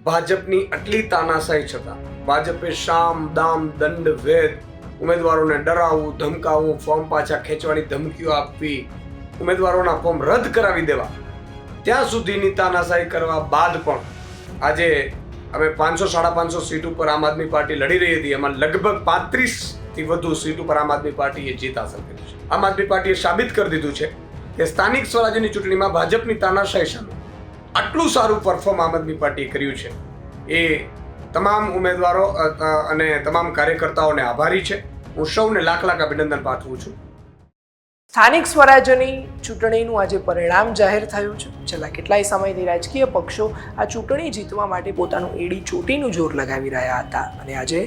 ભાજપની આટલી તાનાશાહી છતાં ભાજપે શામ દામ દંડ ભેદ ઉમેદવારોને ડરાવવું, ધમકાવવું, ફોર્મ પાછા ખેંચવાની ધમકીઓ આપવી, ઉમેદવારોના ફોર્મ રદ કરાવી દેવા, ત્યાં સુધીની તાનાશાહી કરવા બાદ પણ આજે અમે 500-550 સીટ ઉપર આમ આદમી પાર્ટી લડી રહી હતી. એમાં લગભગ 35થી વધુ સીટ ઉપર આમ આદમી પાર્ટીએ જીત હાંસલ કરી છે. આમ આદમી પાર્ટીએ સાબિત કરી દીધું છે કે સ્થાનિક સ્વરાજ્યની ચૂંટણીમાં ભાજપની તાનાશાહી સામે આટલું સારું પરફોર્મ આમ આદમી પાર્ટીએ કર્યું છે. એ તમામ ઉમેદવારો અને તમામ કાર્યકર્તાઓને આભારી છે. હું સૌને લાખ અભિનંદન પાઠવું છું. સ્થાનિક સ્વરાજ્યની ચૂંટણીનું આજે પરિણામ જાહેર થયું છે. છેલ્લા કેટલાય સમયથી રાજકીય પક્ષો આ ચૂંટણી જીતવા માટે પોતાનું એડી ચોટીનું જોર લગાવી રહ્યા હતા અને આજે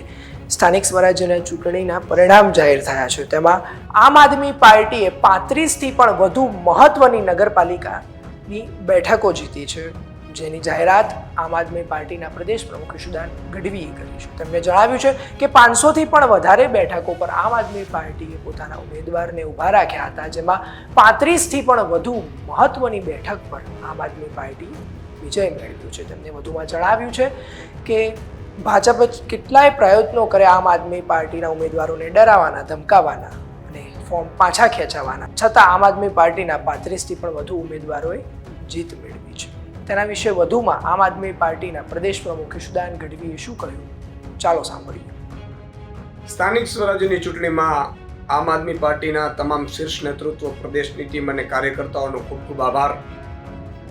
સ્થાનિક સ્વરાજ્યના ચૂંટણીના પરિણામ જાહેર થયા છે. તેમાં આમ આદમી પાર્ટીએ 35થી પણ વધુ મહત્વની નગરપાલિકાની બેઠકો જીતી છે, જેની જાહેરાત આમ આદમી પાર્ટીના પ્રદેશ પ્રમુખ ઈશુદાન ગઢવીએ કરી છે. તેમણે જણાવ્યું છે કે 500થી પણ વધારે બેઠકો પર આમ આદમી પાર્ટીએ પોતાના ઉમેદવારને ઊભા રાખ્યા હતા, જેમાં 35થી પણ વધુ મહત્વની બેઠક પર આમ આદમી પાર્ટીએ વિજય મેળવ્યો છે. તેમણે વધુમાં જણાવ્યું છે કે ભાજપે કેટલાય પ્રયત્નો કર્યા આમ આદમી પાર્ટીના ઉમેદવારોને ડરાવવાના, ધમકાવવાના અને ફોર્મ પાછા ખેંચાવવાના, છતાં આમ આદમી પાર્ટીના 35થી પણ વધુ ઉમેદવારોએ જીત મેળવી છે. તેના વિશે વધુમાં આમ આદમી પાર્ટીના પ્રદેશ પ્રમુખ ઈશુદાન ગઢવીએ શું કહ્યું, ચાલો સાંભળીએ. સ્થાનિક સ્વરાજ્યની ચૂંટણીમાં આમ આદમી પાર્ટીના તમામ શીર્ષ નેતૃત્વ, પ્રદેશની ટીમ અને કાર્યકર્તાઓનો ખૂબ ખૂબ આભાર.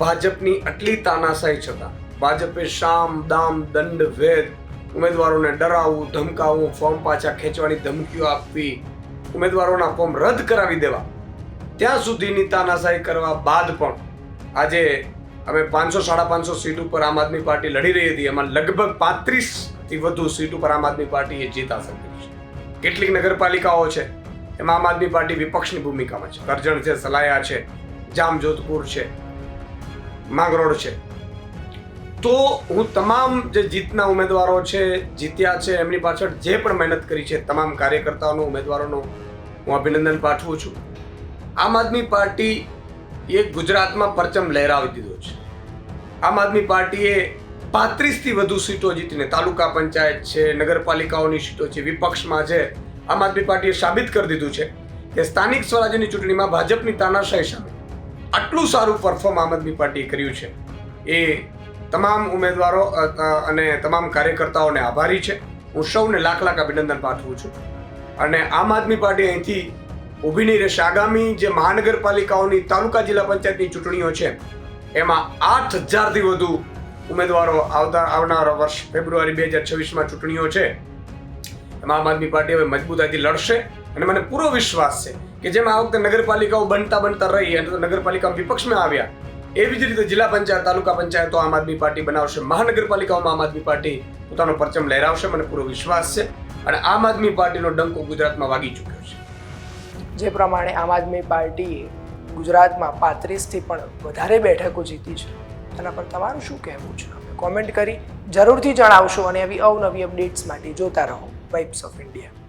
ભાજપની આટલી તાનાશાહી છતાં ભાજપે શામ દામ દંડ ભેદ ઉમેદવારોને ડરાવવું, ધમકાવવું, ફોર્મ પાછા ખેંચવાની ધમકીઓ આપવી, ઉમેદવારોના ફોર્મ રદ કરાવી દેવા, ત્યાં સુધીની તાનાશાહી કરવા બાદ પણ આજે અમે 500-550 સીટ ઉપર આમ આદમી પાર્ટી લડી રહી હતી. એમાં લગભગ 35થી વધુ સીટ ઉપર આમ આદમી પાર્ટીએ જીત હાંસલ કરી છે. કેટલીક નગરપાલિકાઓ છે એમાં આમ આદમી પાર્ટી વિપક્ષની ભૂમિકામાં છે. કરજણ છે, સલાયા છે, જામજોધપુર છે, માંગરોળ છે. તો હું તમામ જે જીતના ઉમેદવારો છે, જીત્યા છે, એમની પાછળ જે પણ મહેનત કરી છે તમામ કાર્યકર્તાઓનો, ઉમેદવારોનો હું અભિનંદન પાઠવું છું. આમ આદમી પાર્ટી એ ગુજરાતમાં પરચમ લહેરાવી દીધો છે. આમ આદમી પાર્ટીએ 35થી વધુ સીટો જીતીને, તાલુકા પંચાયત છે, નગરપાલિકાઓની સીટો છે, વિપક્ષમાં છે, આમ આદમી પાર્ટીએ સાબિત કરી દીધું છે કે સ્થાનિક સ્વરાજ્યની ચૂંટણીમાં ભાજપની તાનાશાહી સામે આટલું સારું પરફોર્મ આમ આદમી પાર્ટીએ કર્યું છે. એ તમામ ઉમેદવારો અને તમામ કાર્યકર્તાઓને આભારી છે. હું સૌને લાખ અભિનંદન પાઠવું છું. અને આમ આદમી પાર્ટી અહીંથી ઊભી નહીં રહેશે. આગામી જે મહાનગરપાલિકાઓની, તાલુકા જિલ્લા પંચાયતની ચૂંટણીઓ છે એમાં 8000થી વધુ ઉમેદવારો આવનારા વર્ષ ફેબ્રુઆરી 2026માં ચૂંટણીઓ છે. એમાં આમ આદમી પાર્ટી હવે મજબૂતાઈથી લડશે અને મને પૂરો વિશ્વાસ છે કે જેમ આ વખતે નગરપાલિકાઓ બનતા રહી અને નગરપાલિકા વિપક્ષમાં આવ્યા, એવી જ રીતે જિલ્લા પંચાયત, તાલુકા પંચાયતો આમ આદમી પાર્ટી બનાવશે. મહાનગરપાલિકાઓમાં આમ આદમી પાર્ટી પોતાનો પરચમ લહેરાવશે. મને પૂરો વિશ્વાસ છે અને આમ આદમી પાર્ટીનો ડંકો ગુજરાતમાં વાગી ચૂક્યો છે. જે પ્રમાણે આમ આદમી પાર્ટીએ ગુજરાતમાં 35થી પણ વધારે બેઠકો જીતી છે, તેના પર તમારું શું કહેવું છે? કોમેન્ટ કરી જરૂરથી જણાવશો અને આવી અવનવી અપડેટ્સ માટે જોતા રહો વાઇબ્સ ઓફ ઇન્ડિયા.